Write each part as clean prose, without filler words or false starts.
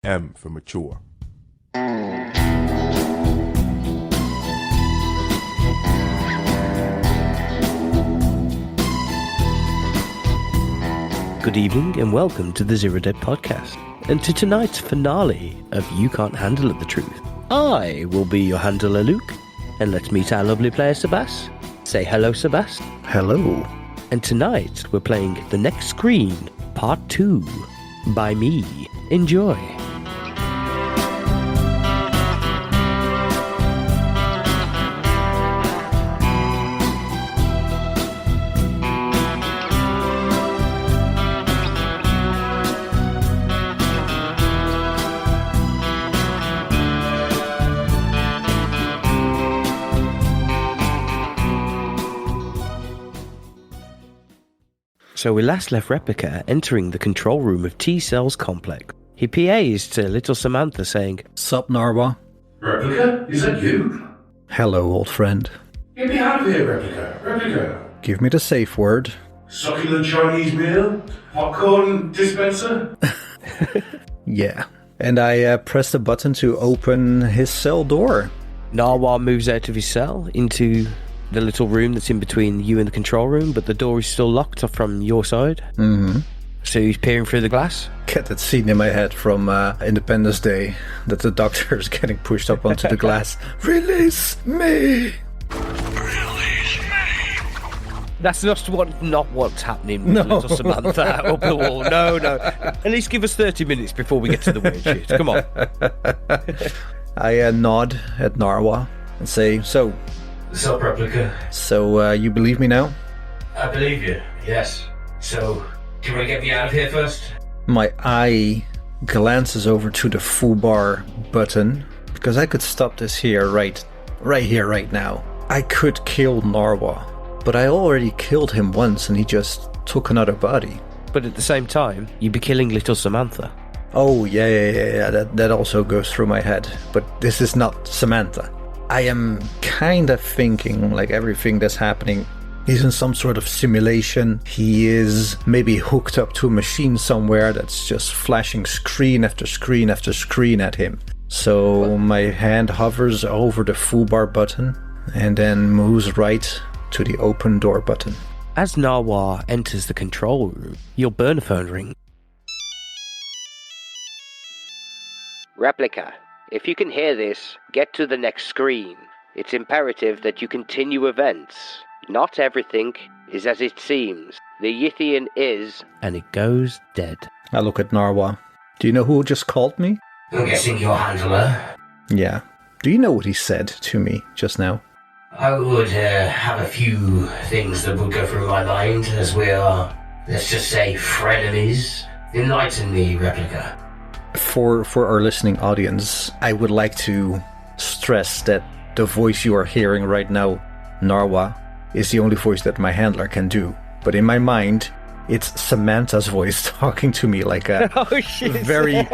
M for mature. Good evening and welcome to the Zero Dead Podcast, and to tonight's finale of You Can't Handle It, The Truth. I will be your handler, Luke, and let's meet our lovely player, Sebas. Say hello, Sebas. Hello. And tonight we're playing The Next Screen, Part 2, by me. Enjoy. So we last left Replica entering the control room of T-Cell's complex. He PAs to little Samantha saying, Sup, Narwa? Replica? Is that you? Hello, old friend. Get me out of here, Replica. Replica. Give me the safe word. Succulent Chinese meal? Popcorn dispenser? Yeah. And I pressed the button to open his cell door. Narwa moves out of his cell into the little room that's in between you and the control room, but the door is still locked from your side. Mm-hmm. So he's peering through the glass. Get that scene in my head from Independence Day, that the doctor is getting pushed up onto the glass. Release me! Release me! That's not what's happening with little Samantha up the wall. No. At least give us 30 minutes before we get to the weird shit. Come on. I nod at Narwa and say, So, Replica? you believe me now? I believe you, yes. So, do you want to get me out of here first? My eye glances over to the foobar button, because I could stop this here, right here, right now. I could kill Narwa, but I already killed him once and he just took another body. But at the same time, you'd be killing little Samantha. Oh, yeah, that also goes through my head. But this is not Samantha. I am kind of thinking like everything that's happening, he's in some sort of simulation. He is maybe hooked up to a machine somewhere that's just flashing screen after screen after screen at him. So my hand hovers over the foobar button and then moves right to the open door button. As Narwa enters the control room, your burner phone rings. Replica. If you can hear this, get to the next screen. It's imperative that you continue events. Not everything is as it seems. The Yithian is... And it goes dead. I look at Narwa. Do you know who just called me? I'm guessing your handler. Yeah. Do you know what he said to me just now? I would have a few things that would go through my mind as we are, let's just say, frenemies. Enlighten me, Replica. For our listening audience, I would like to stress that the voice you are hearing right now, Narwa, is the only voice that my handler can do. But in my mind, it's Samantha's voice talking to me like a very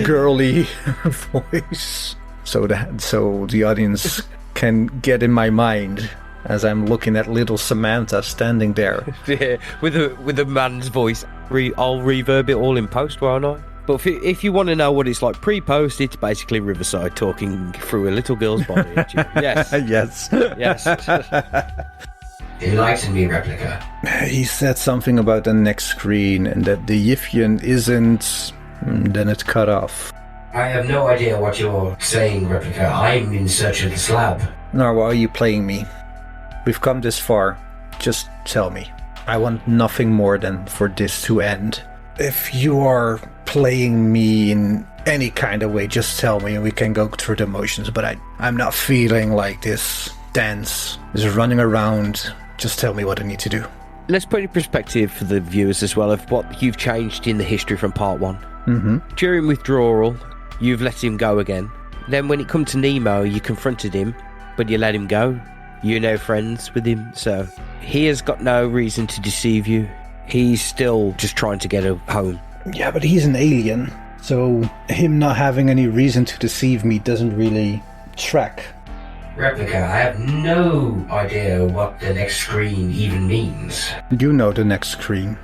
girly voice. So the audience can get in my mind as I'm looking at little Samantha standing there. Yeah, with a man's voice. I'll reverb it all in post, won't I? But if you want to know what it's like pre-post, it's basically Riverside talking through a little girl's body. Yes. Yes. Enlighten me, Replica. He said something about the next screen and that the Yithian isn't... Then it cut off. I have no idea what you're saying, Replica. I'm in search of the slab. Narwa, are you playing me? We've come this far. Just tell me. I want nothing more than for this to end. If you are playing me in any kind of way, just tell me and we can go through the motions. But I'm not feeling like this dance is running around. Just tell me what I need to do. Let's put in perspective for the viewers as well of what you've changed in the history from part 1. Mm-hmm. During withdrawal, you've let him go again. Then when it come to Nemo, you confronted him, but you let him go. You're now friends with him, so he has got no reason to deceive you. He's still just trying to get home. Yeah, but he's an alien, so him not having any reason to deceive me doesn't really track. Replica, I have no idea what the next screen even means. You know the next screen.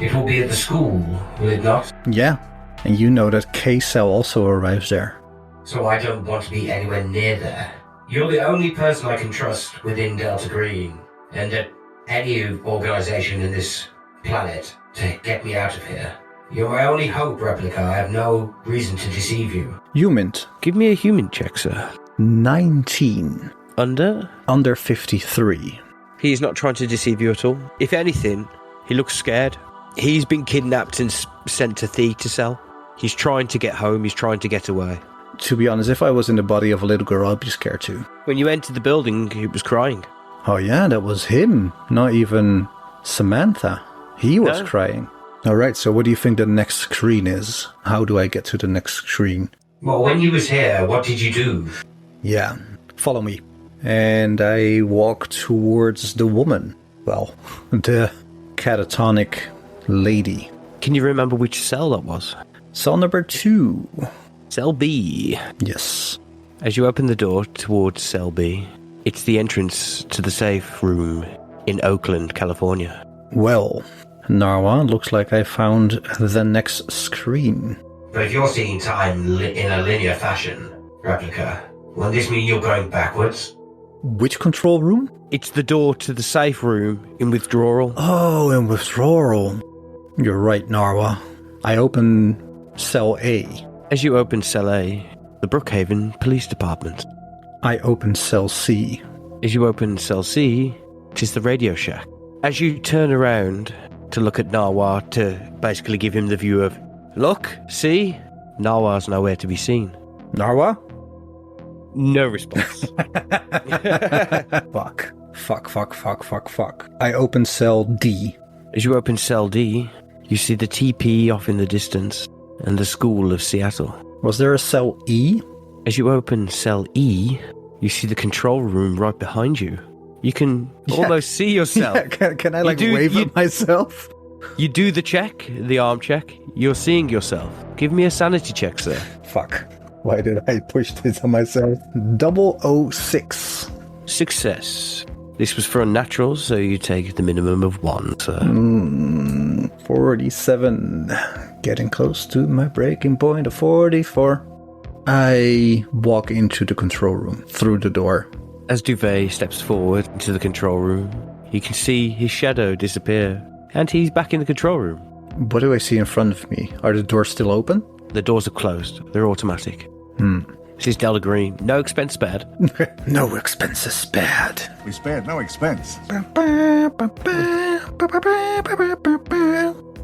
It will be at the school, will it not? Yeah, And you know that K-Cell also arrives there. So I don't want to be anywhere near there. You're the only person I can trust within Delta Green, and at any organization in this planet to get me out of here. You're my only hope, Replica. I have no reason to deceive you. Humint. Give me a human check, sir. 19. Under? Under 53. He's not trying to deceive you at all. If anything, he looks scared. He's been kidnapped and sent to Theta Cell. He's trying to get home. He's trying to get away. To be honest, if I was in the body of a little girl, I'd be scared too. When you entered the building, he was crying. Oh yeah, that was him. Not even Samantha. He was crying. Alright, so what do you think the next screen is? How do I get to the next screen? Well, when you was here, what did you do? Yeah, follow me. And I walk towards the woman. Well, the catatonic lady. Can you remember which cell that was? Cell number 2. Cell B. Yes. As you open the door towards Cell B, it's the entrance to the safe room in Oakland, California. Well, Narwa, looks like I found the next screen. But if you're seeing time in a linear fashion, Replica, won't this mean you're going backwards? Which control room? It's the door to the safe room in withdrawal. Oh, in withdrawal. You're right, Narwa. I open Cell A. As you open Cell A, the Brookhaven Police Department. I open Cell C. As you open Cell C, it is the Radio Shack. As you turn around to look at Narwa to basically give him the view of, look, see? Narwa's nowhere to be seen. Narwa? No response. Fuck. I open Cell D. As you open Cell D, you see the TP off in the distance and the School of Seattle. Was there a Cell E? As you open Cell E, you see the control room right behind you. You can almost see yourself. Yeah, can I wave at myself? You do the check, the arm check. You're seeing yourself. Give me a sanity check, sir. Fuck. Why did I push this on myself? 006. Success. This was for unnatural, so you take the minimum of 1, sir. 47. Getting close to my breaking point of 44. I walk into the control room through the door. As Duvet steps forward into the control room, you can see his shadow disappear, and he's back in the control room. What do I see in front of me? Are the doors still open? The doors are closed. They're automatic. This is Delta Green. No expense spared. No expenses spared. We spared no expense.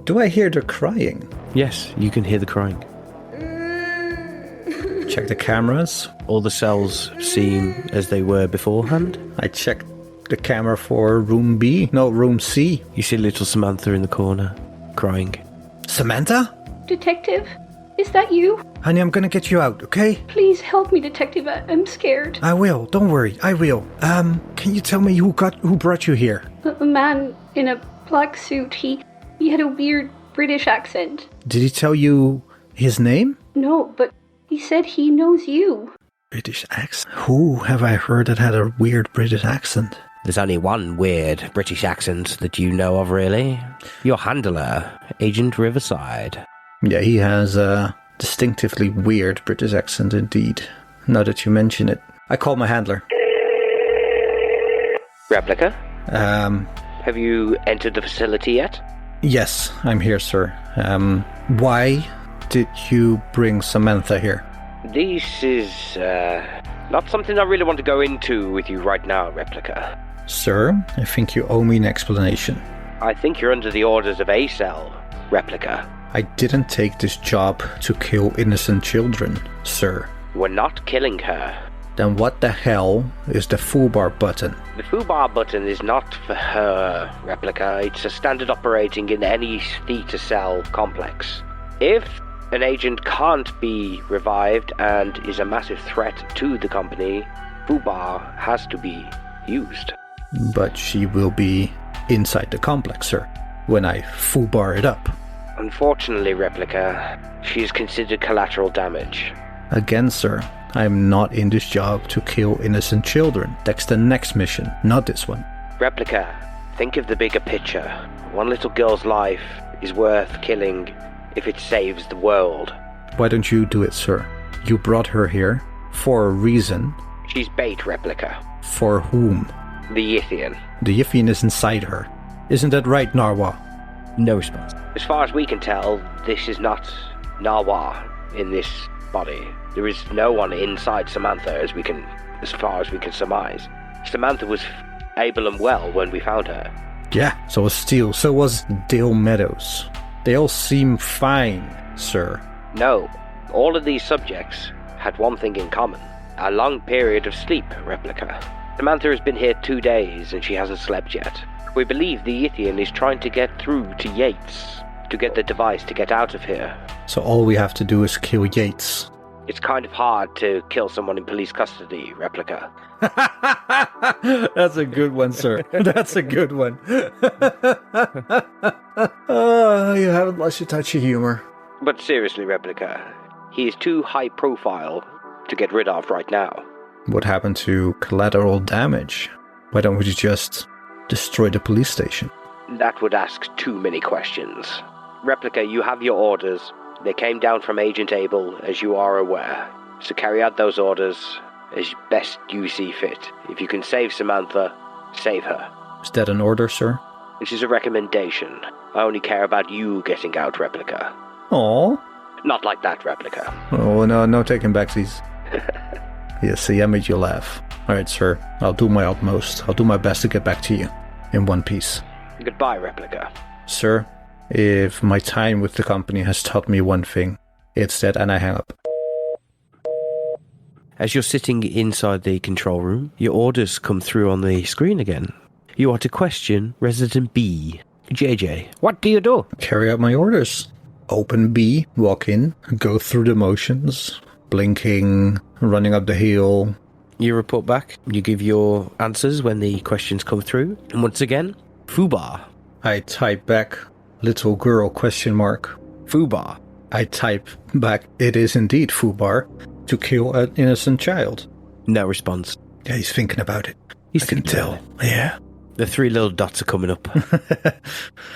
Do I hear the crying? Yes, you can hear the crying. Check the cameras. All the cells seem as they were beforehand. I checked the camera for room B. No, room C. You see little Samantha in the corner, crying. Samantha? Detective? Is that you? Honey, I'm gonna get you out, okay? Please help me, Detective. I'm scared. I will. Don't worry. I will. Can you tell me who brought you here? A man in a black suit. He had a weird British accent. Did he tell you his name? No, but he said he knows you. British accent? Who have I heard that had a weird British accent? There's only one weird British accent that you know of, really. Your handler, Agent Riverside. Yeah, he has a distinctively weird British accent indeed. Now that you mention it. I call my handler. Replica? Have you entered the facility yet? Yes, I'm here, sir. Why did you bring Samantha here? This is, not something I really want to go into with you right now, Replica. Sir, I think you owe me an explanation. I think you're under the orders of A-Cell, Replica. I didn't take this job to kill innocent children, sir. We're not killing her. Then what the hell is the foobar button? The foobar button is not for her, Replica. It's a standard operating in any Theta Cell complex. If an agent can't be revived and is a massive threat to the company, foobar has to be used. But she will be inside the complex, sir, when I foobar it up. Unfortunately, Replica, she is considered collateral damage. Again, sir, I'm not in this job to kill innocent children. That's the next mission, not this one. Replica, think of the bigger picture. One little girl's life is worth killing if it saves the world. Why don't you do it, sir? You brought her here for a reason. She's bait, Replica. For whom? The Yithian. The Yithian is inside her. Isn't that right, Narwa? No response. As far as we can tell, this is not Narwa in this body. There is no one inside Samantha as far as we can surmise. Samantha was able and well when we found her. Yeah, so was Steele, so was Dale Meadows. They all seem fine, sir. No, all of these subjects had one thing in common. A long period of sleep, Replica. Samantha has been here 2 days and she hasn't slept yet. We believe the Yithian is trying to get through to Yates to get the device to get out of here. So all we have to do is kill Yates. It's kind of hard to kill someone in police custody, Replica. That's a good one, sir. That's a good one. Oh, you haven't lost your touch of humor. But seriously, Replica, he is too high profile to get rid of right now. What happened to collateral damage? Why don't we just destroy the police station? That would ask too many questions. Replica, you have your orders. They came down from Agent Abel, as you are aware. So carry out those orders as best you see fit. If you can save Samantha, save her. Is that an order, sir? This is a recommendation. I only care about you getting out, Replica. Aww. Not like that, Replica. Oh, no taking backsies. Yeah, see, I made you laugh. Alright, sir. I'll do my utmost. I'll do my best to get back to you. In one piece. Goodbye, Replica. Sir, if my time with the company has taught me one thing, it's that, and I hang up. As you're sitting inside the control room, your orders come through on the screen again. You are to question Resident B. JJ, what do you do? Carry out my orders. Open B, walk in, go through the motions, blinking, running up the hill. You report back, you give your answers when the questions come through, and once again, Fubar. I type back, little girl, question mark. Fubar. I type back, it is indeed Fubar, to kill an innocent child. No response. Yeah, he's thinking about it. I can tell. Yeah. The 3 little dots are coming up.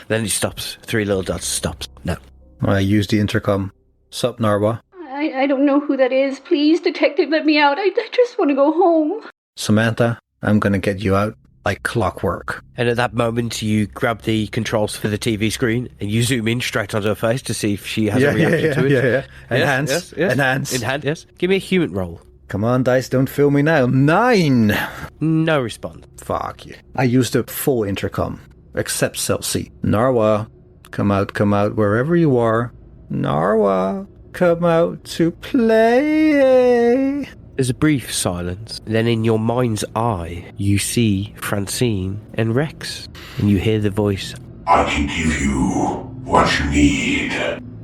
Then he stops. 3 little dots stops. No. I use the intercom. Sup, Narwa? I don't know who that is. Please, detective, let me out. I just want to go home. Samantha, I'm gonna get you out like clockwork. And at that moment, you grab the controls for the TV screen and you zoom in straight onto her face to see if she has a reaction to it. Yeah. Enhance. Enhance, yes. Give me a human roll. Come on, dice, don't fail me now. 9! No response. Fuck you. I used the full intercom, except cell C. Narwa, come out, wherever you are. Narwa, come out to play. There's a brief silence. Then in your mind's eye, you see Francine and Rex. And you hear the voice. I can give you what you need.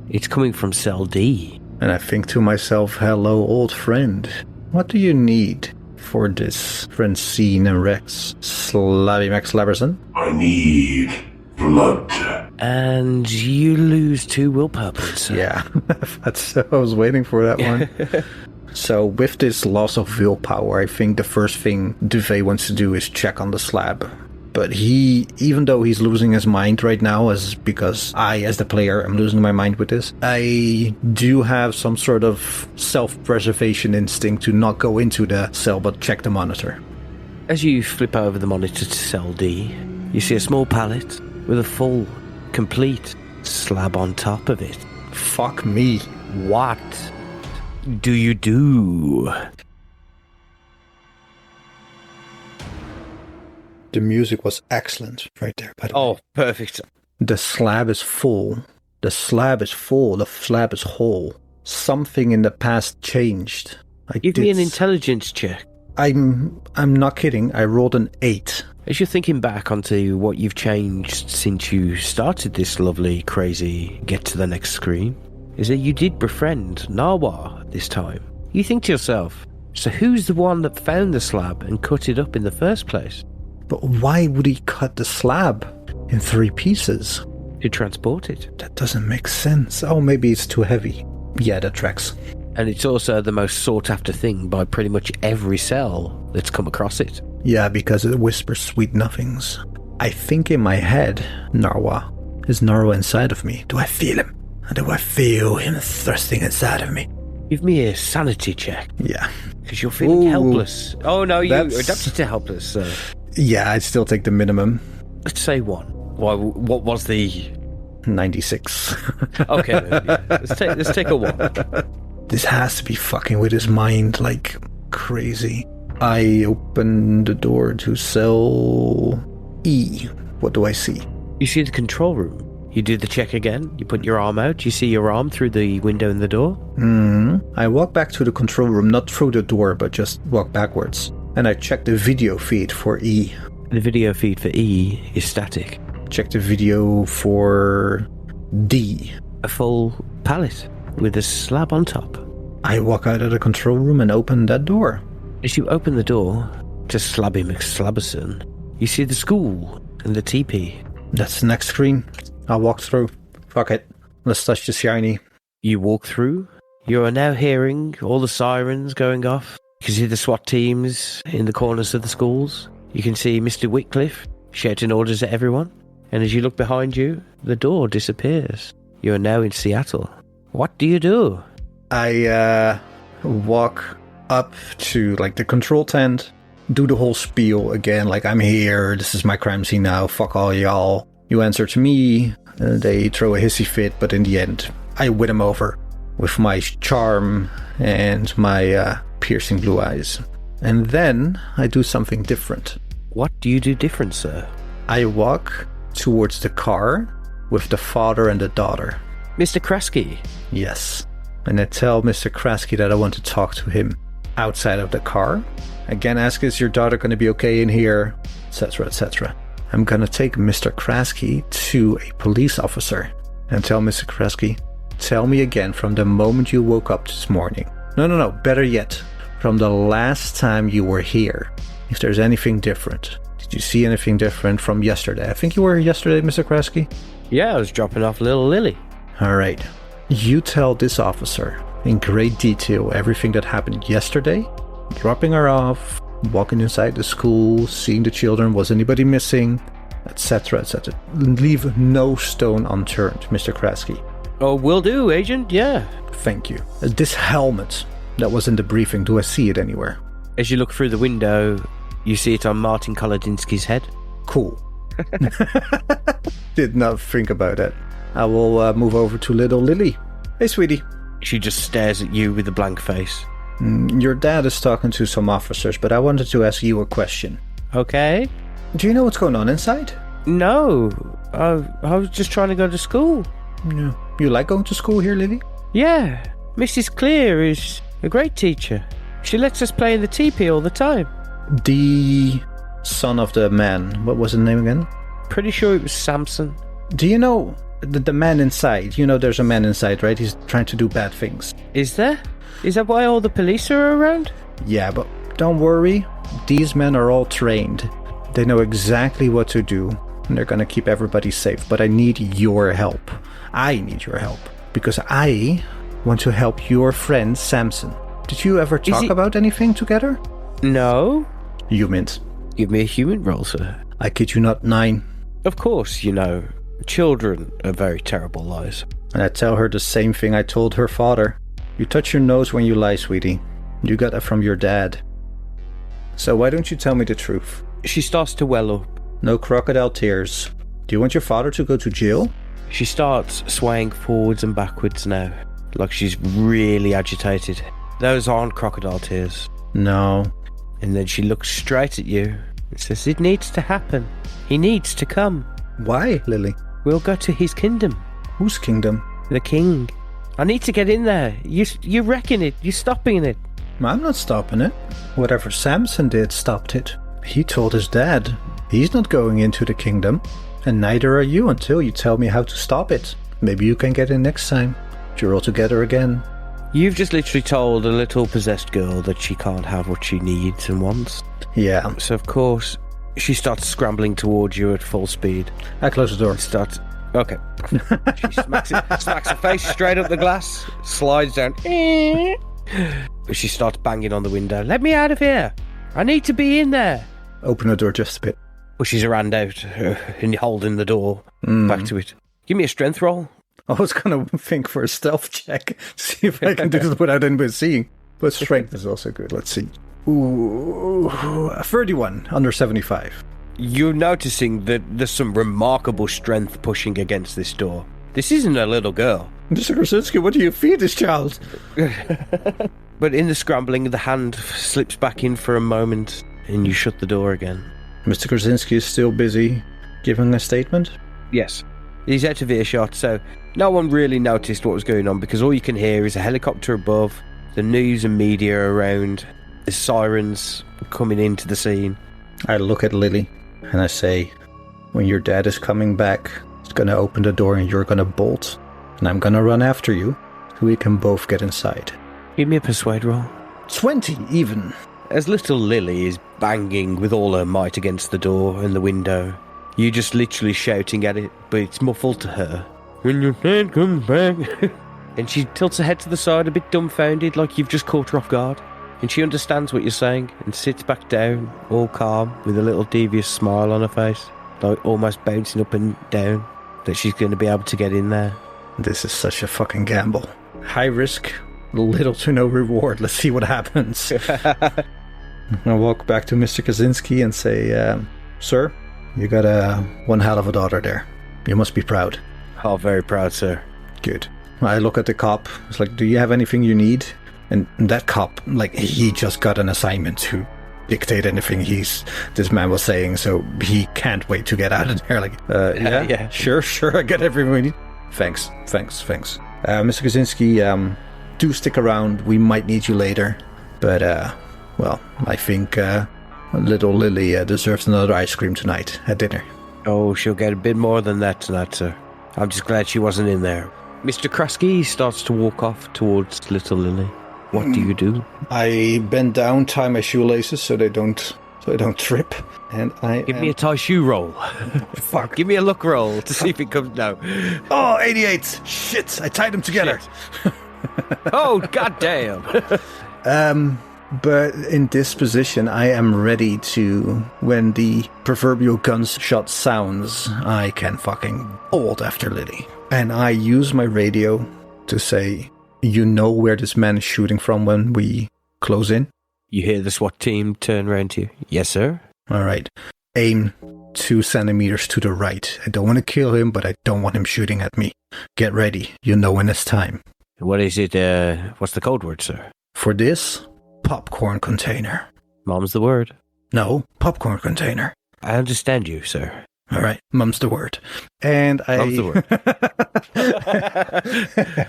It's coming from cell D. And I think to myself, hello, old friend. What do you need for this Francine and Rex? Slabby Max Laberson? I need blood. And you lose 2 willpower points. Yeah, I was waiting for that one. So with this loss of willpower, I think the first thing Duvet wants to do is check on the slab. But even though he's losing his mind right now, because I, as the player, am losing my mind with this, I do have some sort of self-preservation instinct to not go into the cell, but check the monitor. As you flip over the monitor to cell D, you see a small pallet with a full, complete slab on top of it. Fuck me. What do you do? The music was excellent right there, by the way. Oh, perfect. The slab is full. The slab is full. The slab is whole. Something in the past changed. Give me an intelligence check. I'm not kidding. I rolled an 8. As you're thinking back onto what you've changed since you started this lovely, crazy get to the next screen, is that you did befriend Narwa this time. You think to yourself, so who's the one that found the slab and cut it up in the first place? But why would he cut the slab in 3 pieces? To transport it. That doesn't make sense. Oh, maybe it's too heavy. Yeah, that tracks. And it's also the most sought after thing by pretty much every cell that's come across it. Yeah, because it whispers sweet nothings. I think in my head, Narwa. Is Narwa inside of me? Do I feel him? Do I feel him thrusting inside of me? Give me a sanity check. Yeah. Because you're feeling Ooh, helpless. Oh, no, you that's- adapted to helpless, so... Yeah, I'd still take the minimum. Let's say 1. What was the... 96. Okay, then, yeah. Let's take a 1. This has to be fucking with his mind like crazy. I open the door to cell E. What do I see? You see the control room. You do the check again. You put your arm out. You see your arm through the window in the door. I walk back to the control room, not through the door, but just walk backwards. And I check the video feed for E. The video feed for E is static. Check the video for D. A full pallet with a slab on top. I walk out of the control room and open that door. As you open the door to Slabby McSlabberson, you see the school and the teepee. That's the next screen. I'll walk through. Fuck it. Let's touch the shiny. You walk through. You are now hearing all the sirens going off. You can see the SWAT teams in the corners of the schools. You can see Mr. Whitcliffe shouting orders at everyone. And as you look behind you, the door disappears. You are now in Seattle. What do you do? I walk up to like the control tent, do the whole spiel again, like I'm here, this is my crime scene now, fuck all y'all. You answer to me, they throw a hissy fit, but in the end, I win them over with my charm and my piercing blue eyes. And then I do something different. What do you do different, sir? I walk towards the car with the father and the daughter. Mr. Kraske. Yes. And I tell Mr. Kraske that I want to talk to him outside of the car. Again, ask, is your daughter going to be okay in here? Etc., etc. I'm going to take Mr. Kraske to a police officer and tell Mr. Kraske, tell me again from the moment you woke up this morning. No, better yet, from the last time you were here. If there's anything different. Did you see anything different from yesterday? I think you were here yesterday, Mr. Kraske? Yeah, I was dropping off little Lily. All right. You tell this officer in great detail everything that happened yesterday, dropping her off, walking inside the school, seeing the children, was anybody missing, etc., etc. Leave no stone unturned, Mr. Kraske. Oh, will do, Agent, yeah. Thank you. This helmet that was in the briefing, do I see it anywhere? As you look through the window, you see it on Martin Kolodinsky's head. Cool. Did not think about that. I will move over to little Lily. Hey, sweetie. She just stares at you with a blank face. Your dad is talking to some officers, but I wanted to ask you a question. Okay. Do you know what's going on inside? No, I was just trying to go to school. No. You like going to school here, Lily? Yeah, Mrs. Clear is a great teacher. She lets us play in the teepee all the time. The son of the man, what was his name again? Pretty sure it was Samson. Do you know the man inside? You know there's a man inside, right? He's trying to do bad things. Is there? Is that why all the police are around? Yeah, but don't worry. These men are all trained. They know exactly what to do, and they're gonna keep everybody safe. But I need your help. I need your help. Because I want to help your friend Samson. Did you ever talk about anything together? No. Humans. Give me a human roll, sir. I kid you not, 9. Of course, you know, children are very terrible lies. And I tell her the same thing I told her father. You touch your nose when you lie, sweetie. You got that from your dad. So why don't you tell me the truth? She starts to well up. No crocodile tears. Do you want your father to go to jail? She starts swaying forwards and backwards now, like she's really agitated. Those aren't crocodile tears. No. And then she looks straight at you and says, it needs to happen. He needs to come. Why, Lily? We'll go to his kingdom. Whose kingdom? The king. I need to get in there. You're wrecking it. You're stopping it. I'm not stopping it. Whatever Samson did stopped it. He told his dad he's not going into the kingdom. And neither are you until you tell me how to stop it. Maybe you can get in next time. You're all together again. You've just literally told a little possessed girl that she can't have what she needs and wants. Yeah. So of course, she starts scrambling towards you at full speed. I close the door. Okay. She smacks her face straight up the glass, slides down. She starts banging on the window. Let me out of here. I need to be in there. Open the door just a bit. Pushes her hand out and holding the door back to it. Give me a strength roll. I was going to think for a stealth check, see if I can do this without anybody seeing. But strength is also good. Let's see. Ooh, 31, under 75. You're noticing that there's some remarkable strength pushing against this door. This isn't a little girl. Mr. Krasinski, what do you feed this child? But in the scrambling, the hand slips back in for a moment, and you shut the door again. Mr. Krasinski is still busy giving a statement? Yes. He's out of earshot, so no one really noticed what was going on, because all you can hear is a helicopter above, the news and media around, the sirens coming into the scene. I look at Lily, and I say, when your dad is coming back, he's going to open the door and you're going to bolt, and I'm going to run after you, so we can both get inside. Give me a persuade roll. 20, even. As little Lily is banging with all her might against the door and the window, you just literally shouting at it, but it's muffled to her. When your dad comes back. And she tilts her head to the side, a bit dumbfounded, like you've just caught her off guard. And she understands what you're saying, and sits back down, all calm, with a little devious smile on her face, like almost bouncing up and down, that she's going to be able to get in there. This is such a fucking gamble. High risk, little to no reward. Let's see what happens. I walk back to Mr. Kaczynski and say, Sir, you got one hell of a daughter there. You must be proud. Oh, very proud, sir. Good. I look at the cop. It's like, do you have anything you need? And that cop, like, he just got an assignment to dictate anything this man was saying, so he can't wait to get out of there. Like, yeah, sure, I get everything we need. Thanks. Mr. Kaczynski, do stick around. We might need you later. But, well, I think little Lily deserves another ice cream tonight at dinner. Oh, she'll get a bit more than that tonight, sir. I'm just glad she wasn't in there. Mr. Krusky starts to walk off towards little Lily. What do you do? I bend down, tie my shoelaces so they don't trip, and Give me a tie shoe roll. Fuck. Give me a look roll to see if it comes down. Oh, 88! Shit! I tied them together. Oh, goddamn! But in this position, I am ready to, when the proverbial gunshot sounds, I can fucking bolt after Lily. And I use my radio to say, you know where this man is shooting from when we close in? You hear the SWAT team turn around to you. Yes, sir? All right. Aim 2 centimeters to the right. I don't want to kill him, but I don't want him shooting at me. Get ready. You know when it's time. What is it? What's the code word, sir? For this, popcorn container. Mom's the word. No, popcorn container. I understand you, sir. All right, mum's the word. And Mum's the word.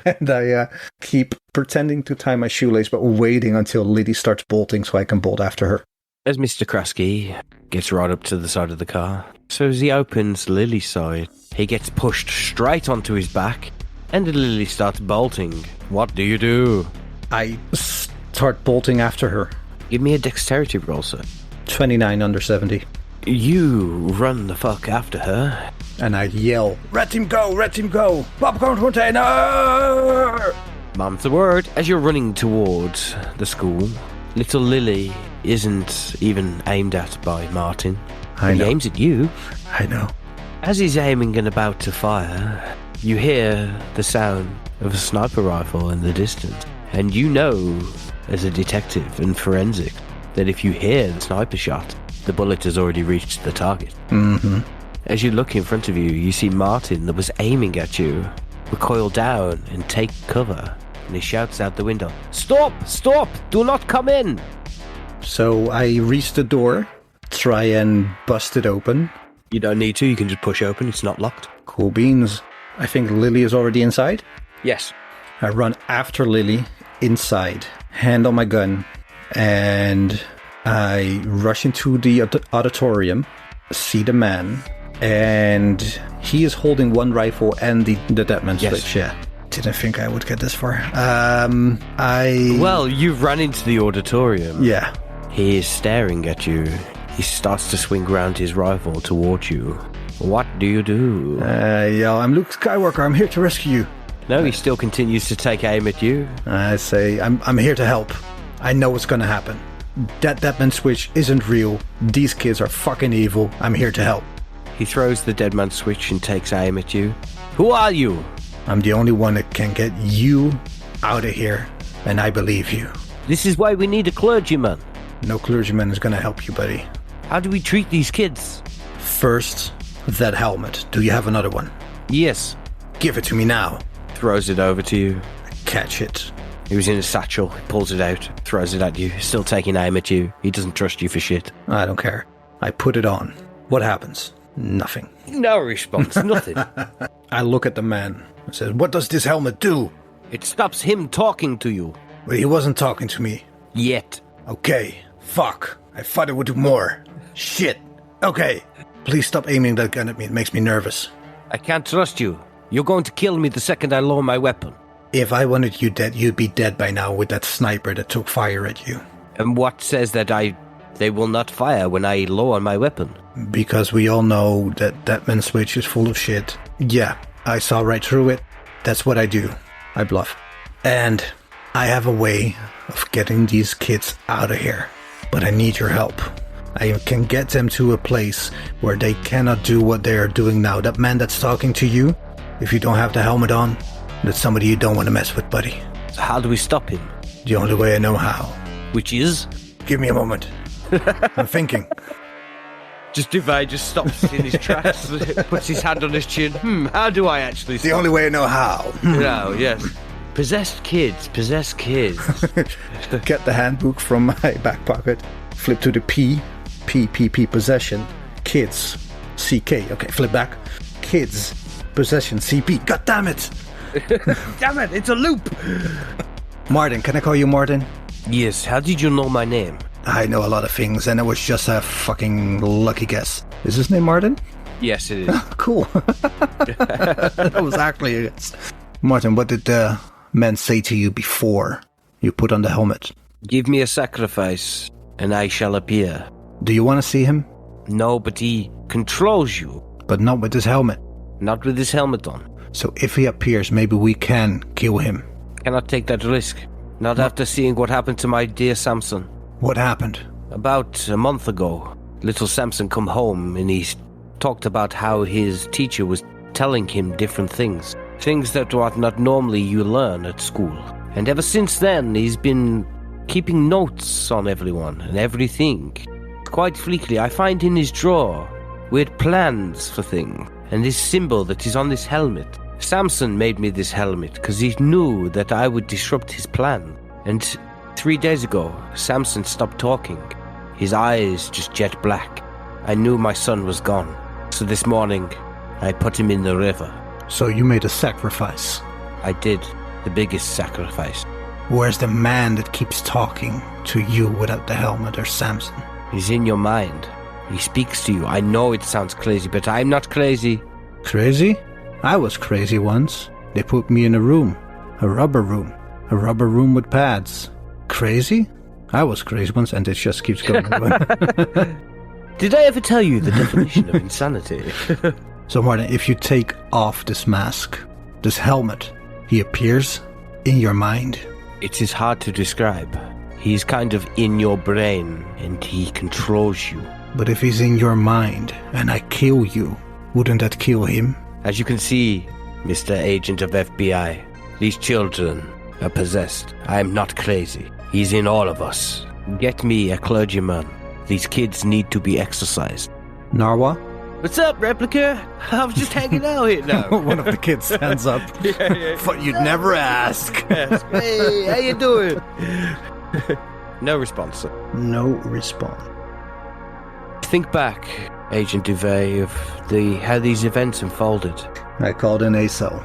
And I keep pretending to tie my shoelace, but waiting until Lily starts bolting so I can bolt after her. As Mr. Krusky gets right up to the side of the car, so as he opens Lily's side, he gets pushed straight onto his back, and Lily starts bolting. What do you do? I start bolting after her. Give me a dexterity roll, sir. 29 under 70. You run the fuck after her. And I yell, let him go, popcorn container! Mom's the word. As you're running towards the school, little Lily isn't even aimed at by Martin. I know. He aims at you. I know. As he's aiming and about to fire, you hear the sound of a sniper rifle in the distance. And you know, as a detective and forensic, that if you hear the sniper shot, the bullet has already reached the target. Mm-hmm. As you look in front of you, you see Martin that was aiming at you recoil down and take cover. And he shouts out the window, Stop! Do not come in! So I reach the door, try and bust it open. You don't need to, you can just push open, it's not locked. Cool beans. I think Lily is already inside. Yes. I run after Lily, inside, hand on my gun, and I rush into the auditorium, see the man, and he is holding one rifle and the dead man's switch. Yeah. Didn't think I would get this far. Well, you've run into the auditorium. Yeah. He is staring at you. He starts to swing round his rifle towards you. What do you do? Yeah, I'm Luke Skywalker. I'm here to rescue you. No, he still continues to take aim at you. I say, I'm here to help. I know what's gonna happen. That Deadman switch isn't real. These kids are fucking evil. I'm here to help. He throws the dead man switch and takes aim at you. Who are you? I'm the only one that can get you out of here, and I believe you. This is why we need a clergyman. No clergyman is gonna help you, buddy. How do we treat these kids? First, that helmet. Do you have another one? Yes. Give it to me now. Throws it over to you. Catch it. He was in a satchel. He pulls it out, throws it at you. Still taking aim at you. He doesn't trust you for shit. I don't care. I put it on. What happens? Nothing. No response. Nothing. I look at the man. I said, what does this helmet do? It stops him talking to you. But he wasn't talking to me. Yet. Okay. Fuck. I thought it would do more. Shit. Okay. Please stop aiming that gun at me. It makes me nervous. I can't trust you. You're going to kill me the second I lower my weapon. If I wanted you dead, you'd be dead by now with that sniper that took fire at you. And what says that they will not fire when I lower my weapon? Because we all know that man switch is full of shit. Yeah, I saw right through it. That's what I do. I bluff. And I have a way of getting these kids out of here. But I need your help. I can get them to a place where they cannot do what they are doing now. That man that's talking to you, if you don't have the helmet on, that's somebody you don't want to mess with, buddy. So how do we stop him? The only way I know how. Which is? Give me a moment. I'm thinking. Just Duvet just stops in his tracks, puts his hand on his chin. How do I actually stop? The only way I know how. No, yes. Possessed kids. Get the handbook from my back pocket. Flip to the P, possession. Kids, CK. Okay, flip back. Kids, possession, CP. God damn it! Damn it, it's a loop! Martin, can I call you Martin? Yes, how did you know my name? I know a lot of things, and it was just a fucking lucky guess. Is his name Martin? Yes, it is. Cool. That was actually a guess. Martin, what did the man say to you before you put on the helmet? Give me a sacrifice, and I shall appear. Do you want to see him? No, but he controls you. But not with his helmet. Not with his helmet on. So if he appears, maybe we can kill him. Cannot take that risk. Not after seeing what happened to my dear Samson. What happened? About a month ago, little Samson come home and he talked about how his teacher was telling him different things. Things that are not normally you learn at school. And ever since then, he's been keeping notes on everyone and everything. Quite frequently, I find in his drawer weird plans for things. And this symbol that is on this helmet. Samson made me this helmet because he knew that I would disrupt his plan. And 3 days ago, Samson stopped talking. His eyes just jet black. I knew my son was gone. So this morning, I put him in the river. So you made a sacrifice? I did. The biggest sacrifice. Where's the man that keeps talking to you without the helmet, or Samson? He's in your mind. He speaks to you. I know it sounds crazy, but I'm not crazy. Crazy? I was crazy once. They put me in a room. A rubber room with pads. Crazy? I was crazy once, and it just keeps going. Did I ever tell you the definition of insanity? So Martin, if you take off this mask, this helmet, he appears in your mind. It is hard to describe. He's kind of in your brain, and he controls you. But if he's in your mind, and I kill you, wouldn't that kill him? As you can see, Mr. Agent of FBI, these children are possessed. I am not crazy. He's in all of us. Get me a clergyman. These kids need to be exorcised. Narwa? What's up, Replica? I was just hanging out here now. One of the kids stands up. But you'd never ask. Hey, how you doing? No response, sir. No response. Think back, Agent Duvet, of how these events unfolded. I called in A-cell.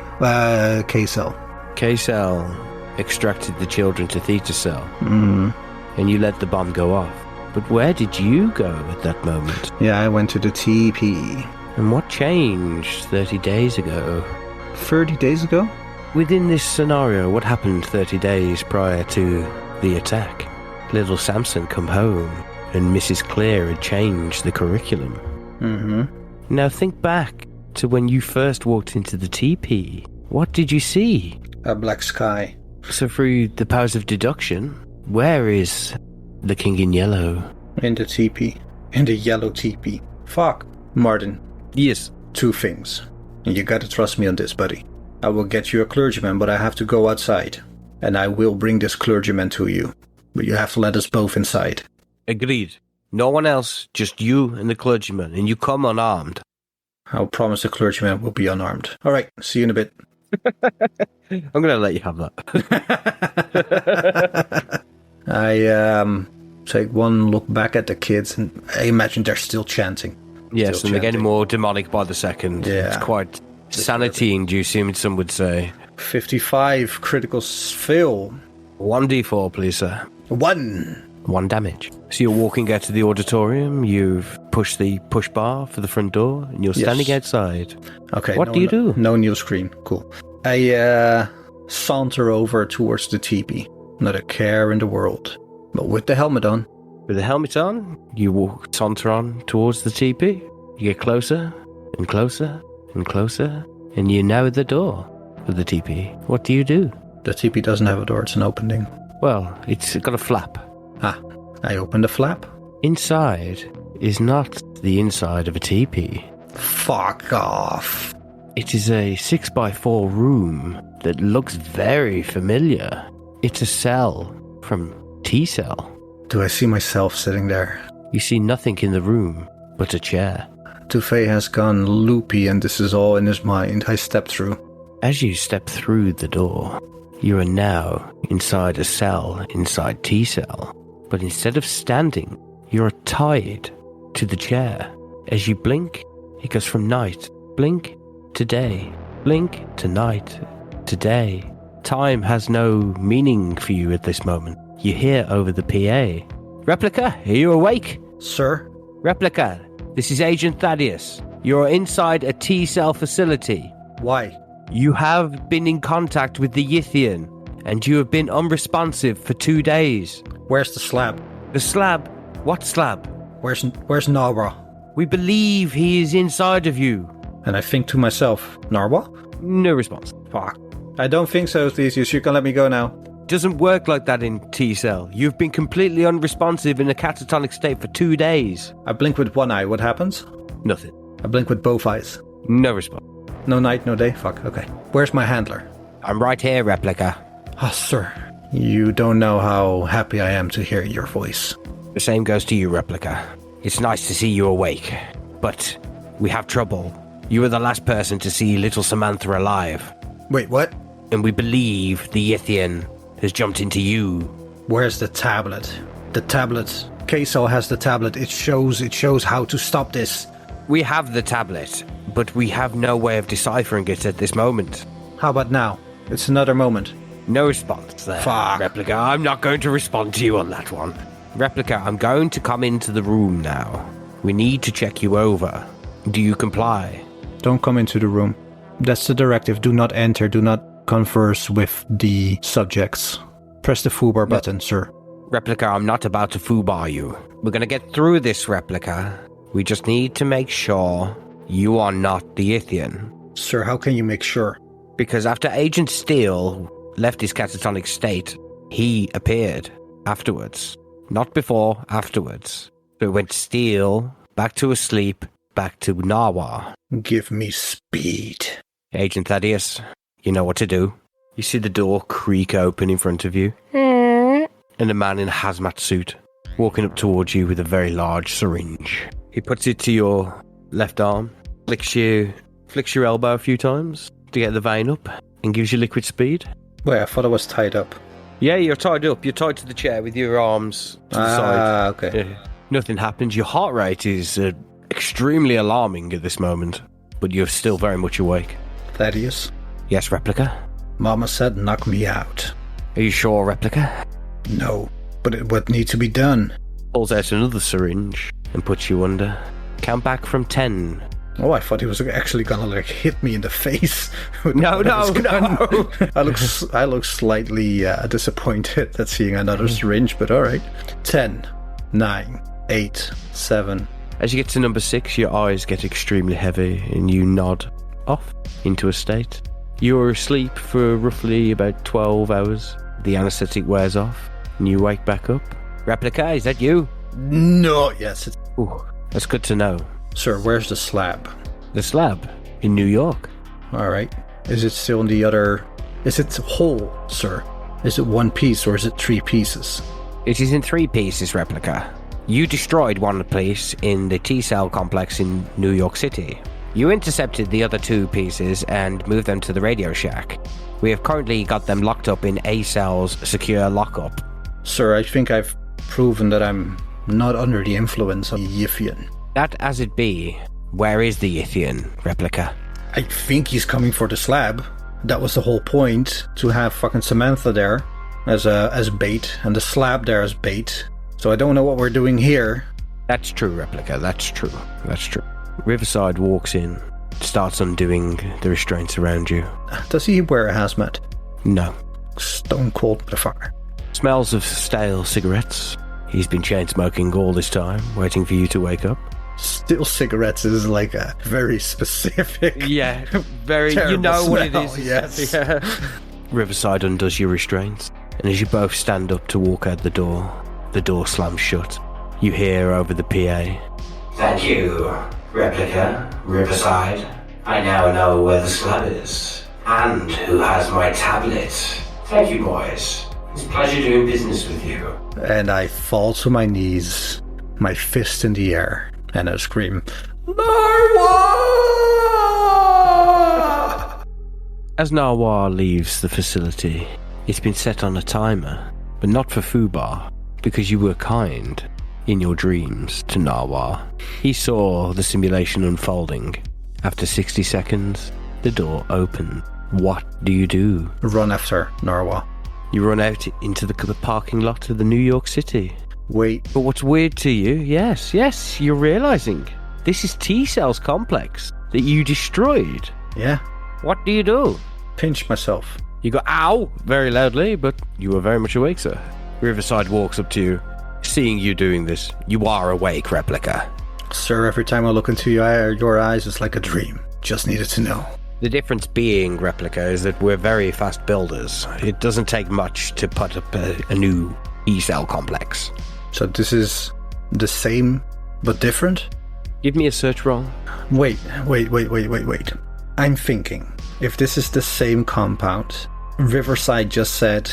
K-cell. K-cell extracted the children to Theta cell. Mm. And you let the bomb go off. But where did you go at that moment? Yeah, I went to the TP. And what changed 30 days ago? 30 days ago? Within this scenario, what happened 30 days prior to the attack? Little Samson come home, and Mrs. Clear had changed the curriculum. Mm-hmm. Now think back to when you first walked into the TP. What did you see? A black sky. So through the powers of deduction, where is the King in Yellow? In the TP. In the yellow TP. Fuck. Martin. Yes. 2 things. And you gotta trust me on this, buddy. I will get you a clergyman, but I have to go outside. And I will bring this clergyman to you. But you have to let us both inside. Agreed. No one else, just you and the clergyman, and you come unarmed. I'll promise the clergyman will be unarmed. All right, see you in a bit. I'm going to let you have that. I take one look back at the kids, and I imagine they're still chanting. Yes, and they're getting more demonic by the second. Yeah. It's quite sanity-inducing, some would say. 55 critical fail. 1d4, please, sir. 1 damage. So you're walking out to the auditorium, you've pushed the push bar for the front door, and you're standing outside. Okay. What do you do? No new screen. Cool. I saunter over towards the teepee. Not a care in the world. But with the helmet on. With the helmet on, you saunter on towards the teepee. You get closer and closer and closer, and you're now at the door of the teepee. What do you do? The teepee doesn't have a door, it's an opening. Well, it's got a flap. I open the flap. Inside is not the inside of a teepee. Fuck off. It is a 6x4 room that looks very familiar. It's a cell from T-Cell. Do I see myself sitting there? You see nothing in the room but a chair. Duvet has gone loopy and this is all in his mind. I step through. As you step through the door, you are now inside a cell inside T-Cell. But instead of standing, you're tied to the chair. As you blink, it goes from night, blink to day, blink to night, to day. Time has no meaning for you at this moment. You hear over the PA, "Replica, are you awake?" Sir? "Replica, this is Agent Thaddeus. You're inside a T-Cell facility. Why? You have been in contact with the Yithian, and you have been unresponsive for 2 days. Where's the slab? The slab? What slab? Where's Narwa? We believe he is inside of you." And I think to myself, Narwa? No response. Fuck. I don't think so, Theseus. You can let me go now. Doesn't work like that in T-Cell. You've been completely unresponsive in a catatonic state for 2 days. I blink with one eye. What happens? Nothing. I blink with both eyes. No response. No night, no day? Fuck, okay. Where's my handler? I'm right here, Replica. Ah, sir. You don't know how happy I am to hear your voice. The same goes to you, Replica. It's nice to see you awake. But we have trouble. You were the last person to see little Samantha alive. Wait, what? And we believe the Yithian has jumped into you. Where's the tablet? The tablet. K-Cell has the tablet. It shows how to stop this. We have the tablet, but we have no way of deciphering it at this moment. How about now? It's another moment. No response there. Fuck. Replica, I'm not going to respond to you on that one. Replica, I'm going to come into the room now. We need to check you over. Do you comply? Don't come into the room. That's the directive. Do not enter. Do not converse with the subjects. Press the foobar button, sir. Replica, I'm not about to foobar you. We're going to get through this, Replica. We just need to make sure you are not the Yithian. Sir, how can you make sure? Because after Agent Steele left his catatonic state, he appeared afterwards. Not before, afterwards. So it went Steele, back to asleep, back to Narwa. Give me speed. Agent Thaddeus, you know what to do. You see the door creak open in front of you. And a man in a hazmat suit walking up towards you with a very large syringe. He puts it to your left arm, flicks your elbow a few times to get the vein up, and gives you liquid speed. Wait, I thought I was tied up. Yeah, you're tied up. You're tied to the chair with your arms to the side. Okay. Yeah. Nothing happens. Your heart rate is extremely alarming at this moment, but you're still very much awake. Thaddeus? Yes, Replica? Mama said knock me out. Are you sure, Replica? No, but it would need to be done. Pulls out another syringe and puts you under. Count back from 10. Oh, I thought he was actually gonna hit me in the face. No. I look slightly disappointed at seeing another syringe, but all right. 10, 9, 8, 7. As you get to number 6, your eyes get extremely heavy and you nod off into a state. You're asleep for roughly about 12 hours. The anesthetic wears off and you wake back up. Replica, is that you? No, yes. Ooh, that's good to know. Sir, where's the slab? The slab in New York. All right. Is it still in the other... Is it whole, sir? Is it one piece or is it 3 pieces? It is in 3 pieces, Replica. You destroyed one piece in the T-cell complex in New York City. You intercepted the other 2 pieces and moved them to the Radio Shack. We have currently got them locked up in A-Cell's secure lockup. Sir, I think I've proven that I'm not under the influence of Yithian. That as it be, where is the Yithian, Replica? I think he's coming for the slab. That was the whole point, to have fucking Samantha there as bait, and the slab there as bait. So I don't know what we're doing here. That's true, Replica, that's true. Riverside walks in, starts undoing the restraints around you. Does he wear a hazmat? No. Stone cold motherfucker. Smells of stale cigarettes. He's been chain smoking all this time, waiting for you to wake up. Still cigarettes is like a very specific... Yeah, very... You know smell. what it is. Yes. Yeah. Riverside undoes your restraints, and as you both stand up to walk out the door slams shut. You hear over the PA. Thank you, Replica, Riverside. I now know where the slab is, and who has my tablet. Thank you, boys. It's a pleasure doing business with you. And I fall to my knees, my fist in the air, and I scream, Narwa! As Narwa leaves the facility, it's been set on a timer, but not for Fubar, because you were kind in your dreams to Narwa. He saw the simulation unfolding. After 60 seconds, the door opened. What do you do? Run after Narwa. You run out into the parking lot of the New York City. Wait. But what's weird to you, yes, you're realizing this is T-Cell's complex that you destroyed. Yeah. What do you do? Pinch myself. You go, ow, very loudly, but you are very much awake, sir. Riverside walks up to you, seeing you doing this. You are awake, Replica. Sir, every time I look into your eyes, it's like a dream. Just needed to know. The difference being, Replica, is that we're very fast builders. It doesn't take much to put up a new E-cell complex. So this is the same, but different? Give me a search roll. Wait. I'm thinking, if this is the same compound, Riverside just said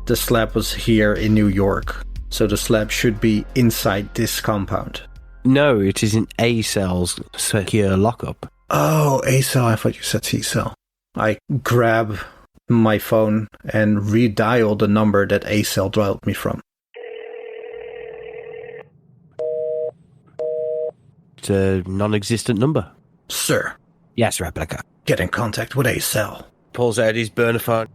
the slab was here in New York, so the slab should be inside this compound. No, it is in A-Cell's secure lockup. Oh, A-cell, I thought you said T-cell. I grab my phone and redial the number that A-cell dialed me from. It's a non-existent number. Sir. Yes, Replica. Get in contact with A-cell. Pulls out his burner phone.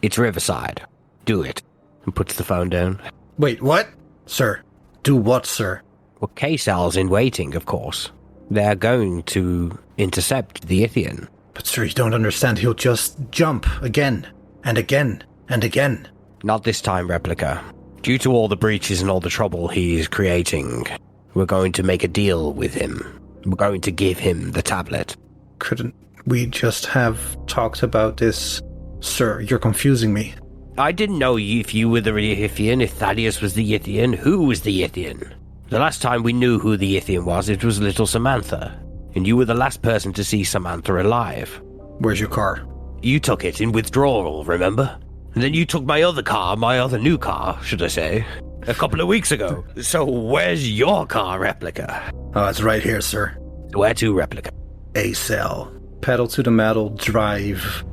It's Riverside. Do it. And puts the phone down. Wait, what? Sir. Do what, sir? Well, K-Cell's in waiting, of course. They're going to intercept the Yithian. But sir, you don't understand. He'll just jump again, and again, and again. Not this time, Replica. Due to all the breaches and all the trouble he's creating, we're going to make a deal with him. We're going to give him the tablet. Couldn't we just have talked about this? Sir, you're confusing me. I didn't know if you were the Yithian, if Thaddeus was the Yithian. Who was the Yithian? The last time we knew who the Yithian was, it was little Samantha. And you were the last person to see Samantha alive. Where's your car? You took it in withdrawal, remember? And then you took my other new car, should I say, a couple of weeks ago. So where's your car, Replica? Oh, it's right here, sir. Where to, Replica? A-cell. Pedal to the metal, drive.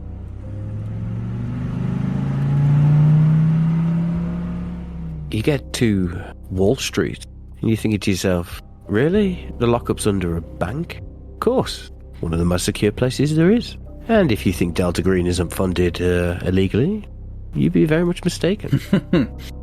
You get to Wall Street, and you think to yourself, really? The lockup's under a bank? Of course. One of the most secure places there is. And if you think Delta Green isn't funded illegally, you'd be very much mistaken.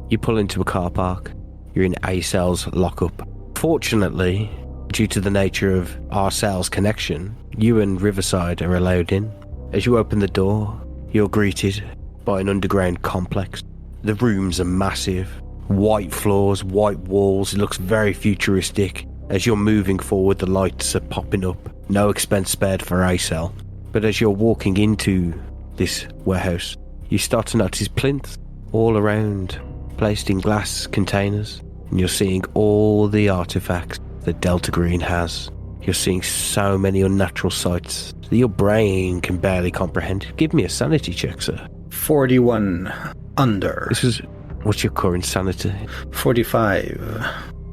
You pull into a car park. You're in A-Cell's lockup. Fortunately, due to the nature of our cell's connection, you and Riverside are allowed in. As you open the door, you're greeted by an underground complex. The rooms are massive. White floors, white walls. It looks very futuristic. As you're moving forward, the lights are popping up. No expense spared for A-Cell. But as you're walking into this warehouse, you start to notice plinths all around, placed in glass containers. And you're seeing all the artifacts that Delta Green has You're seeing so many unnatural sights that your brain can barely comprehend. Give me a sanity check, sir. 41 under. What's your current sanity? 45.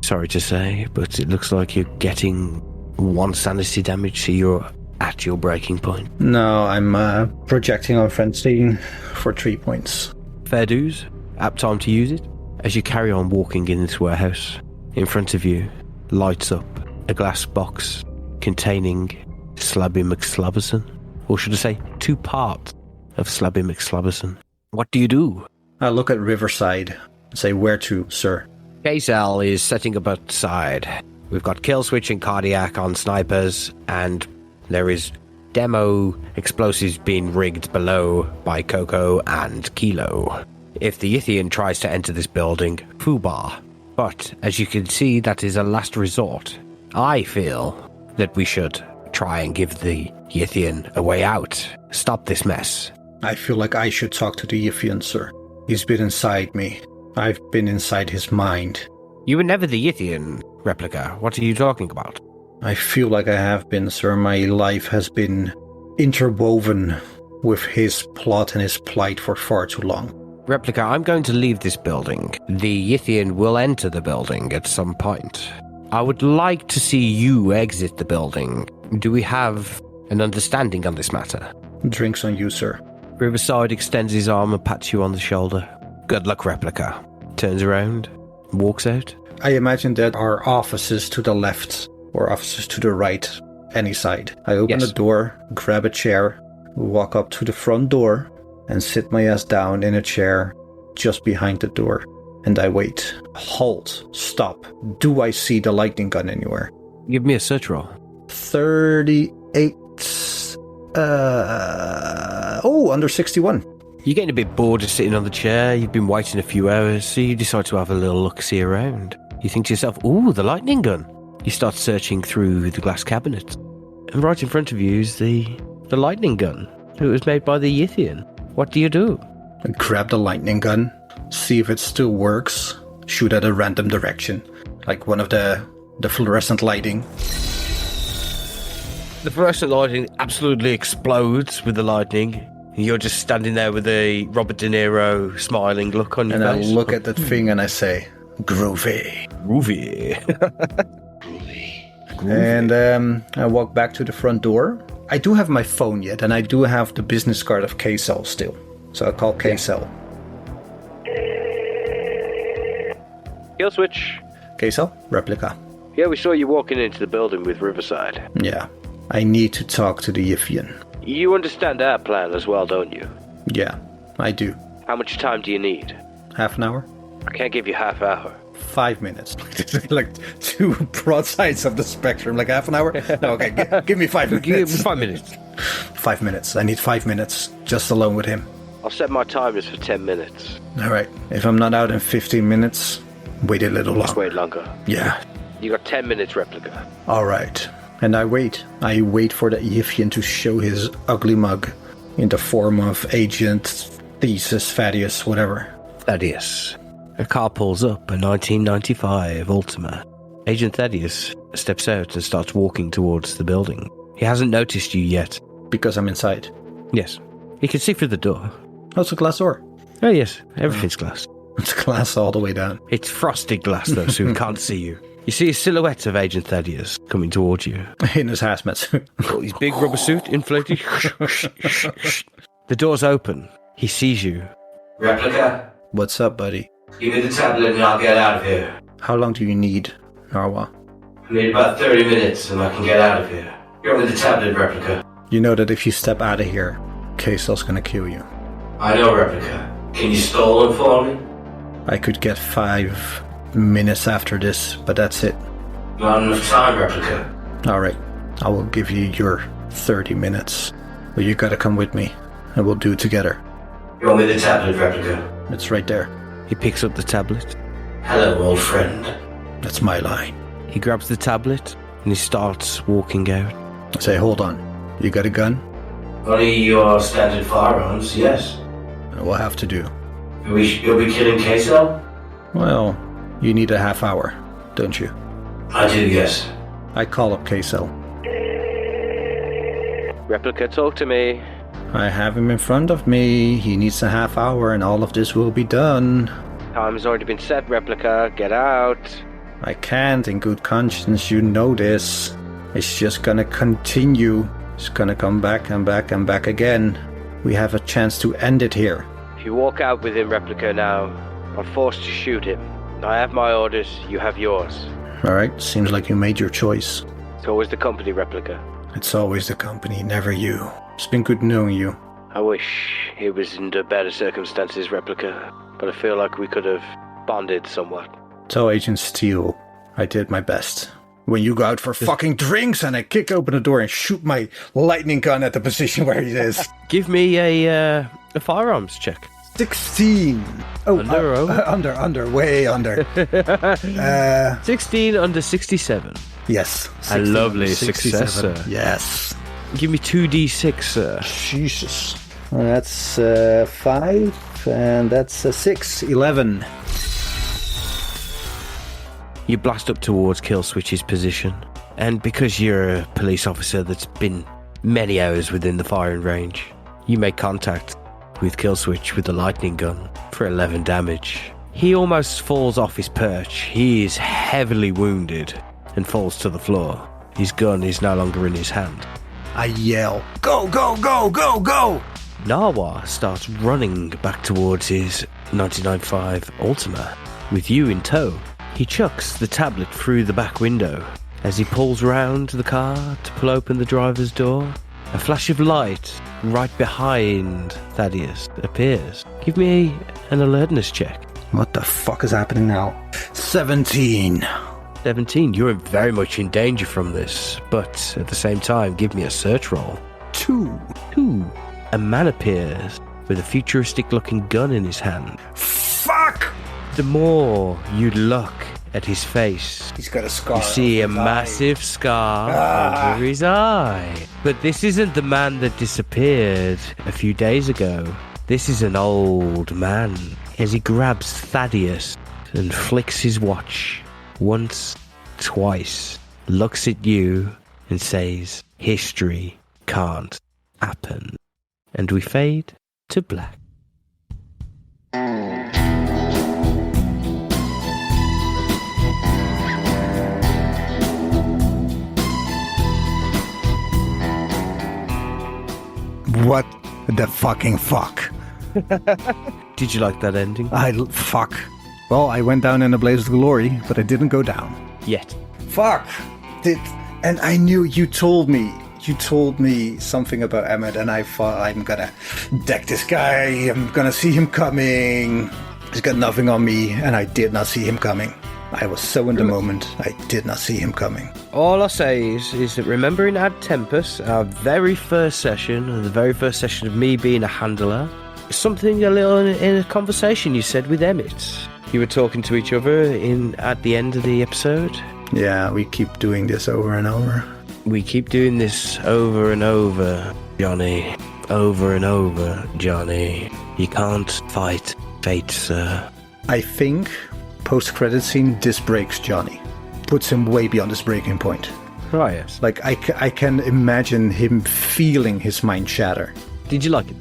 Sorry to say, but it looks like you're getting 1 sanity damage, so you're at your breaking point. No, I'm projecting on Francine for 3 points. Fair dues. Apt time to use it. As you carry on walking in this warehouse, in front of you lights up a glass box containing Slabby McSlabberson. Or should I say, 2 parts of Slabby McSlabberson. What do you do? I look at Riverside and say, where to, sir? K-Cell is setting up outside. We've got kill switch and cardiac on snipers, and there is demo explosives being rigged below by Coco and Kilo. If the Yithian tries to enter this building, foobar. But, as you can see, that is a last resort. I feel that we should try and give the Yithian a way out. Stop this mess. I feel like I should talk to the Yithian, sir. He's been inside me. I've been inside his mind. You were never the Yithian, Replica. What are you talking about? I feel like I have been, sir. My life has been interwoven with his plot and his plight for far too long. Replica, I'm going to leave this building. The Yithian will enter the building at some point. I would like to see you exit the building. Do we have an understanding on this matter? Drinks on you, sir. Riverside extends his arm and pats you on the shoulder. Good luck, Replica. Turns around, walks out. I imagine there are offices to the left or offices to the right, any side. I open the door, grab a chair, walk up to the front door, and sit my ass down in a chair just behind the door. And I wait. Halt. Stop. Do I see the lightning gun anywhere? Give me a search roll. 38. Under 61. You're getting a bit bored of sitting on the chair. You've been waiting a few hours, so you decide to have a little look-see around. You think to yourself, ooh, the lightning gun. You start searching through the glass cabinet. And right in front of you is the lightning gun. It was made by the Yithian. What do you do? I grab the lightning gun, see if it still works, shoot at a random direction, like one of the fluorescent lighting. The fluorescent lighting absolutely explodes with the lightning. You're just standing there with a Robert De Niro smiling look on your face. And I look at that thing and I say, groovy. Groovy. And I walk back to the front door. I do have my phone yet, and I do have the business card of K-Cell still. So I call K-Cell. Kill switch. K-Cell, Replica. Yeah, we saw you walking into the building with Riverside. Yeah, I need to talk to the Yithian. You understand our plan as well, don't you? Yeah, I do. How much time do you need? Half an hour? I can't give you half hour. 5 minutes. Like 2 broad sides of the spectrum. Like half an hour? No, okay, give me 5 minutes. Give me 5 minutes. 5 minutes. I need 5 minutes just alone with him. I'll set my timers for 10 minutes. All right. If I'm not out in 15 minutes, wait a little longer. Just wait longer. Yeah. You got 10 minutes, Replica. All right. And I wait. I wait for the Yithian to show his ugly mug in the form of Agent Thesis, Thaddeus, whatever. Thaddeus. A car pulls up, a 1995 Ultima. Agent Thaddeus steps out and starts walking towards the building. He hasn't noticed you yet. Because I'm inside? Yes. He can see through the door. Oh, it's a glass door. Oh, yes. Everything's glass. It's glass all the way down. It's frosted glass, though, so he can't see you. You see a silhouette of Agent Thaddeus coming towards you. In his hazmat suit. His big rubber suit, inflated. The door's open. He sees you. Replica, What's up, buddy? give me the tablet and I'll get out of here. How long do you need, Narwa? I need about 30 minutes and I can get out of here. Give me the tablet, Replica. You know that if you step out of here, K-Cell's gonna kill you. I know, Replica. Can you stall him for me? I could get 5 minutes after this, but that's it. Not enough time, Replica. Alright, I will give you your 30 minutes. But you gotta come with me, and we'll do it together. Give me the tablet, Replica. It's right there. He picks up the tablet. Hello, old friend. That's my line. He grabs the tablet and he starts walking out. I say, hold on. You got a gun? Only your standard firearms, yes. We'll have to do. You'll be killing K-Cell? Well, you need a half hour, don't you? I do, yes. I call up K-Cell. Replica, talk to me. I have him in front of me. He needs a half hour and all of this will be done. Time's already been set, Replica. Get out. I can't in good conscience, you know this. It's just gonna continue. It's gonna come back and back and back again. We have a chance to end it here. If you walk out with him, Replica, now, I'm forced to shoot him. I have my orders, you have yours. Alright, seems like you made your choice. It's always the company, Replica. It's always the company, never you. It's been good knowing you. I wish it was under better circumstances, Replica, but I feel like we could have bonded somewhat. Tell Agent Steele I did my best. When you go out for fucking drinks and I kick open the door and shoot my lightning gun at the position where he is. Give me a firearms check. 16. Oh, under, way under. 16 under 67. Yes. A lovely success, sir. Yes. Give me 2d6, sir. Jesus. That's 5, and that's 6. 11. You blast up towards Killswitch's position, and because you're a police officer that's been many hours within the firing range, you make contact with Killswitch with the lightning gun for 11 damage. He almost falls off his perch. He is heavily wounded and falls to the floor. His gun is no longer in his hand. I yell, go, go, go, go, go! Narwa starts running back towards his 99.5 Ultima, with you in tow. He chucks the tablet through the back window. As he pulls round the car to pull open the driver's door, a flash of light right behind Thaddeus appears. Give me an alertness check. What the fuck is happening now? 17. 17. You're very much in danger from this, but at the same time, give me a search roll. 2. 2. A man appears with a futuristic-looking gun in his hand. Fuck! The more you look at his face, He's got a scar. you see a over his massive scar over his eye. But this isn't the man that disappeared a few days ago. This is an old man. As he grabs Thaddeus and flicks his watch once, twice, looks at you and says, "History can't happen." And we fade to black. What the fucking fuck? Did you like that ending? Fuck. Well, I went down in a blaze of glory, but I didn't go down. Yet. Fuck. And I knew you told me. You told me something about Emmett, and I thought I'm gonna deck this guy. I'm gonna see him coming. He's got nothing on me, and I did not see him coming. I was so in the moment, I did not see him coming. All I say is that remember in Ad Tempest, our very first session, the very first session of me being a handler, something a little in a conversation you said with Emmett. You were talking to each other at the end of the episode. Yeah, we keep doing this over and over. We keep doing this over and over, Johnny. Over and over, Johnny. You can't fight fate, sir. I think post-credit scene, this breaks Johnny. Puts him way beyond his breaking point. Oh, yes. Like, I can imagine him feeling his mind shatter. Did you like it?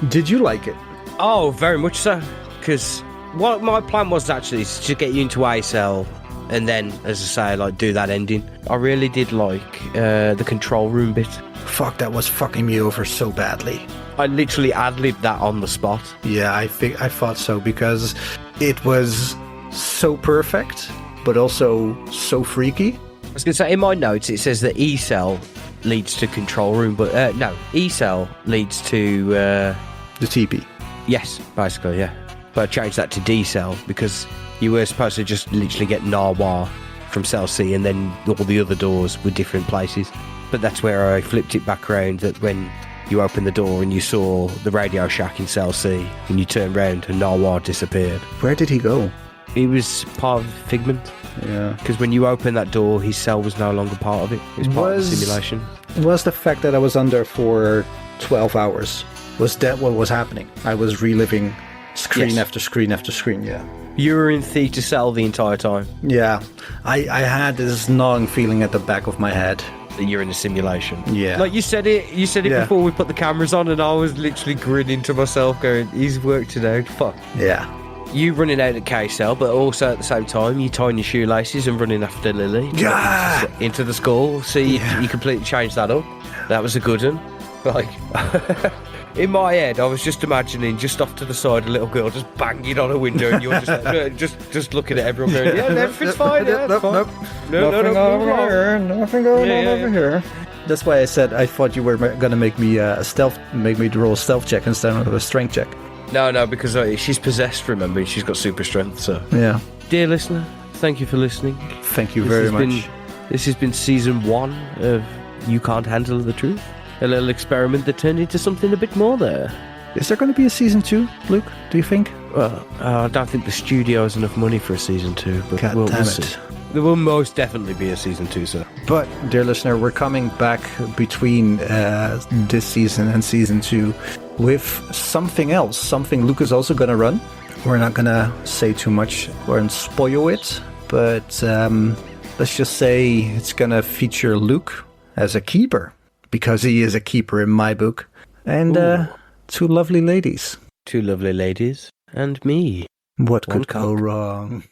Did you like it? Oh, very much so. Because what my plan was actually is to get you into a cell and then, as I say, like, do that ending. I really did like the control room bit. Fuck, that was fucking me over so badly. I literally ad-libbed that on the spot. Yeah, I thought so, because it was so perfect, but also so freaky. I was going to say, in my notes, it says that E-cell leads to control room, but no, E-cell leads to... the TP. Yes, basically, yeah. But I changed that to D-cell because you were supposed to just literally get Narwa from cell C, and then all the other doors were different places. But that's where I flipped it back around, that when you opened the door and you saw the Radio Shack in cell C, and you turned round and Narwa disappeared. Where did he go? He was part of Figment. Yeah. Because when you opened that door, his cell was no longer part of it. It was part of the simulation. Was the fact that I was under for 12 hours, was that what was happening? I was reliving screen after screen after screen, yeah. You were in theta cell the entire time. Yeah. I had this gnawing feeling at the back of my head. that you're in a simulation. Yeah. Like you said it Yeah. before we put the cameras on, and I was literally grinning to myself going, he's worked it out. Fuck. Yeah. You running out at K-Cell, but also at the same time, you tying your shoelaces and running after Lily into the school. So you completely changed that up. That was a good one. Like, in my head, I was just imagining just off to the side a little girl just banging on a window, and you're just like, just looking at everyone going, yeah, everything's fine. Yeah, it's fine. Nothing over here. Nothing going on over here. That's why I said I thought you were gonna make me roll a stealth check instead of a strength check. No, because she's possessed, remember? She's got super strength, so... Yeah. Dear listener, thank you for listening. Thank you very much. This has been season 1 of You Can't Handle the Truth. A little experiment that turned into something a bit more there. Is there going to be a season 2, Luke, do you think? Well, I don't think the studio has enough money for a season 2, but God we'll damn see. it. There will most definitely be a season 2, sir. But, dear listener, we're coming back between this season and season 2 with something else. Something Luke is also going to run. We're not going to say too much or spoil it, but let's just say it's going to feature Luke as a keeper, because he is a keeper in my book, and 2 lovely ladies. 2 lovely ladies and me. What One could go cock. wrong?